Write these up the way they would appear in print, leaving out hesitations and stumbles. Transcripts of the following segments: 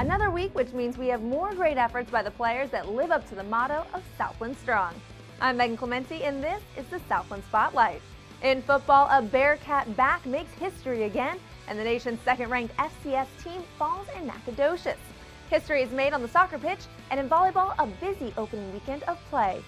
Another week, which means we have more great efforts by the players that live up to the motto of Southland Strong. I'm Megan Clementi, and this is the Southland Spotlight. In football, a Bearcat back makes history again, and the nation's second-ranked FCS team falls in Nacogdoches. History is made on the soccer pitch, and in volleyball, a busy opening weekend of play.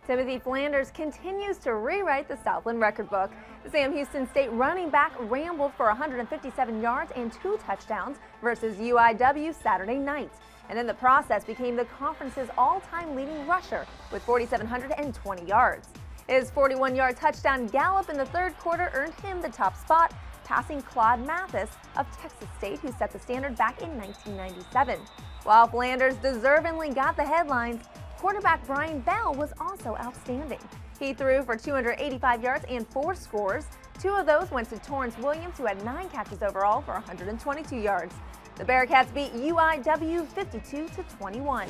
Timothy Flanders continues to rewrite the Southland record book. The Sam Houston State running back rambled for 157 yards and 2 touchdowns versus UIW Saturday night, and in the process became the conference's all-time leading rusher with 4,720 yards. His 41-yard touchdown gallop in the third quarter earned him the top spot, passing Claude Mathis of Texas State, who set the standard back in 1997. While Flanders deservingly got the headlines, quarterback Brian Bell was also outstanding. He threw for 285 yards and 4 scores. 2 of those went to Torrance Williams, who had 9 catches overall for 122 yards. The Bearcats beat UIW 52-21.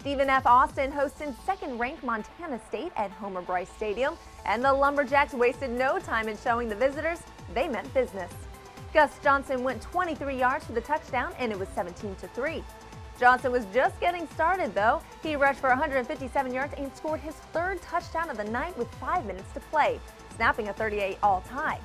Stephen F. Austin hosted second-ranked Montana State at Homer Bryce Stadium, and the Lumberjacks wasted no time in showing the visitors they meant business. Gus Johnson went 23 yards for the touchdown, and it was 17-3. Johnson was just getting started, though. He rushed for 157 yards and scored his 3rd touchdown of the night with 5 minutes to play, snapping a 38-all tie.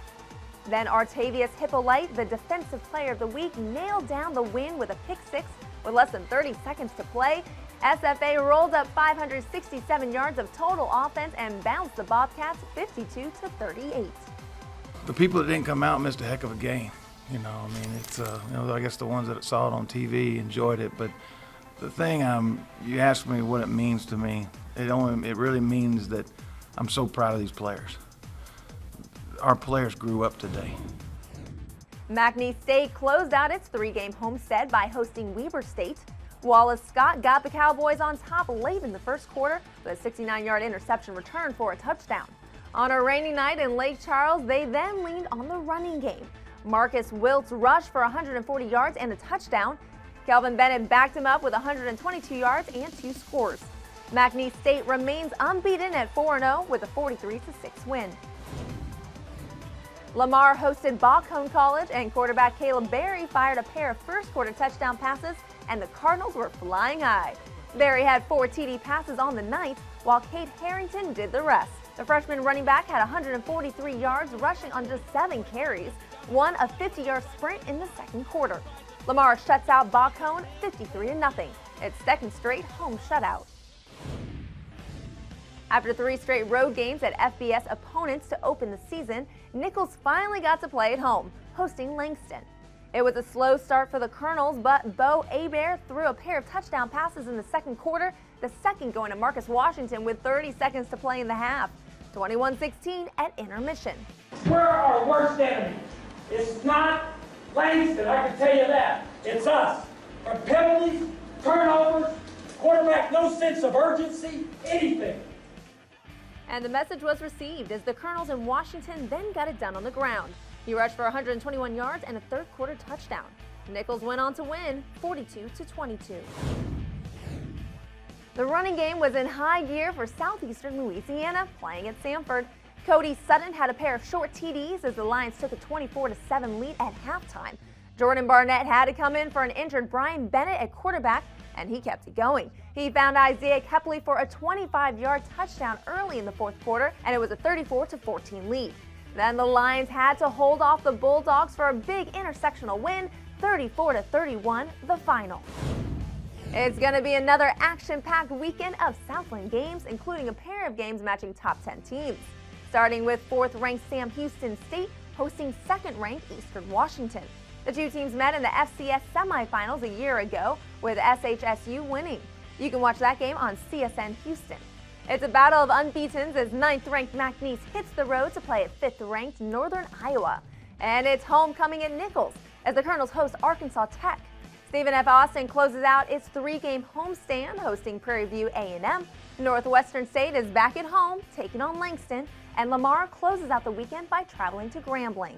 Then Artavius Hippolyte, the Defensive Player of the Week, nailed down the win with a pick-6 with less than 30 seconds to play. SFA rolled up 567 yards of total offense and bounced the Bobcats 52-38. The people that didn't come out missed a heck of a game. It's I guess the ones that saw it on TV enjoyed it, but the thing you asked me what it means to me, it really means that I'm so proud of these players. Our players grew up today. McNeese State closed out its 3-game homestead by hosting Weber State. Wallace Scott got the Cowboys on top late in the first quarter with a 69-yard interception return for a touchdown. On a rainy night in Lake Charles, they then leaned on the running game. Marcus Wiltz rushed for 140 yards and a touchdown. Kelvin Bennett backed him up with 122 yards and 2 scores. McNeese State remains unbeaten at 4-0 with a 43-6 win. Lamar hosted Bacone College, and quarterback Caleb Berry fired a pair of first-quarter touchdown passes, and the Cardinals were flying high. Berry had 4 TD passes on the night, while Cade Harrington did the rest. The freshman running back had 143 yards rushing on just 7 carries, won a 50-yard sprint in the second quarter. Lamar shuts out Bacone 53-0, its 2nd straight home shutout. After 3 straight road games at FBS opponents to open the season, Nichols finally got to play at home, hosting Langston. It was a slow start for the Colonels, but Bo Hebert threw a pair of touchdown passes in the second quarter, the second going to Marcus Washington with 30 seconds to play in the half. 21-16 at intermission. We're our worst enemy. It's not Langston, I can tell you that. It's us. Our penalties, turnovers, quarterback, no sense of urgency, anything. And the message was received as the Colonels in Washington then got it done on the ground. He rushed for 121 yards and a third-quarter touchdown. Nichols went on to win 42-22. The running game was in high gear for Southeastern Louisiana, playing at Sanford. Cody Sutton had a pair of short TDs as the Lions took a 24-7 lead at halftime. Jordan Barnett had to come in for an injured Brian Bennett at quarterback, and he kept it going. He found Isaiah Kepley for a 25-yard touchdown early in the fourth quarter, and it was a 34-14 lead. Then the Lions had to hold off the Bulldogs for a big intersectional win, 34-31, the final. It's going to be another action-packed weekend of Southland games, including a pair of games matching top 10 teams. Starting with 4th-ranked Sam Houston State hosting 2nd-ranked Eastern Washington. The 2 teams met in the FCS semifinals a year ago, with SHSU winning. You can watch that game on CSN Houston. It's a battle of unbeatens as 9th-ranked McNeese hits the road to play at 5th-ranked Northern Iowa. And it's homecoming at Nichols as the Colonels host Arkansas Tech. Stephen F. Austin closes out its 3-game homestand hosting Prairie View A&M. Northwestern State is back at home taking on Langston, and Lamar closes out the weekend by traveling to Grambling.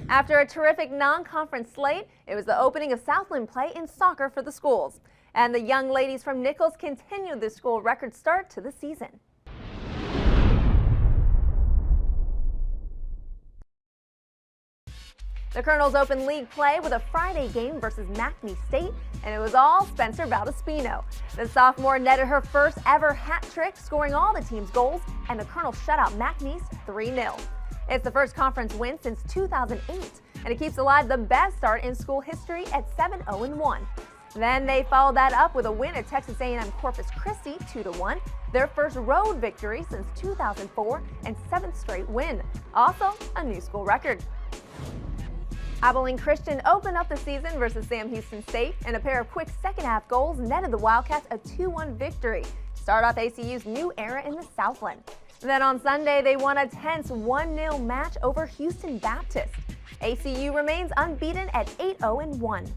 After a terrific non-conference slate, it was the opening of Southland play in soccer for the schools. And the young ladies from Nichols continued the school record start to the season. The Colonels opened league play with a Friday game versus McNeese State, and it was all Spencer Valdeспino. The sophomore netted her first ever hat trick, scoring all the team's goals, and the Colonels shut out McNeese 3-0. It's the first conference win since 2008, and it keeps alive the best start in school history at 7-0-1. Then they followed that up with a win at Texas A&M Corpus Christi 2-1, their first road victory since 2004 and 7th straight win. Also a new school record. Abilene Christian opened up the season versus Sam Houston State, and a pair of quick second-half goals netted the Wildcats a 2-1 victory. Start off ACU's new era in the Southland. Then on Sunday, they won a tense 1-0 match over Houston Baptist. ACU remains unbeaten at 8-0-1.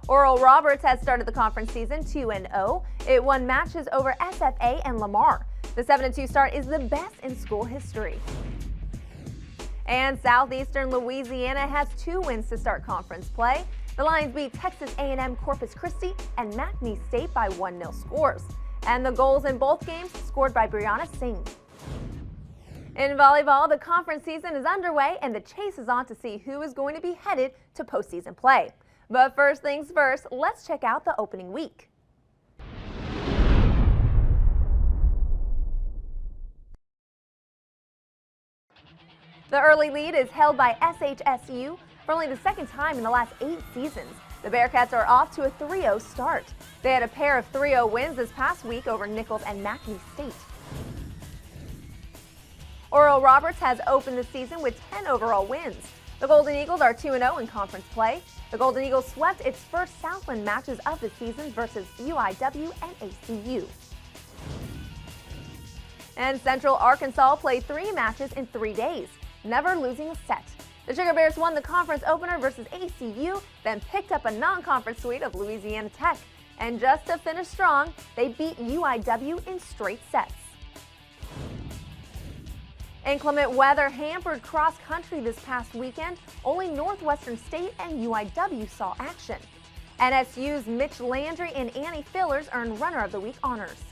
Oral Roberts has started the conference season 2-0. It won matches over SFA and Lamar. The 7-2 start is the best in school history. And Southeastern Louisiana has 2 wins to start conference play. The Lions beat Texas A&M Corpus Christi and McNeese State by 1-0 scores. And the goals in both games scored by Brianna Singh. In volleyball, the conference season is underway and the chase is on to see who is going to be headed to postseason play. But first things first, let's check out the opening week. The early lead is held by SHSU for only the second time in the last 8 seasons. The Bearcats are off to a 3-0 start. They had a pair of 3-0 wins this past week over Nichols and McNeese State. Oral Roberts has opened the season with 10 overall wins. The Golden Eagles are 2-0 in conference play. The Golden Eagles swept its first Southland matches of the season versus UIW and ACU. And Central Arkansas played 3 matches in 3 days, never losing a set. The Sugar Bears won the conference opener versus ACU, then picked up a non-conference sweep of Louisiana Tech. And just to finish strong, they beat UIW in straight sets. Inclement weather hampered cross-country this past weekend. Only Northwestern State and UIW saw action. NSU's Mitch Landry and Annie Fillers earned Runner of the Week honors.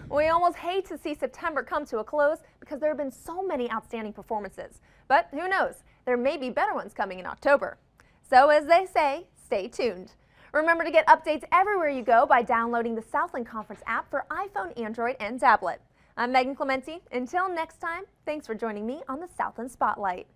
We almost hate to see September come to a close because there have been so many outstanding performances. But who knows, there may be better ones coming in October. So as they say, stay tuned. Remember to get updates everywhere you go by downloading the Southland Conference app for iPhone, Android, and tablet. I'm Megan Clementi. Until next time, thanks for joining me on the Southland Spotlight.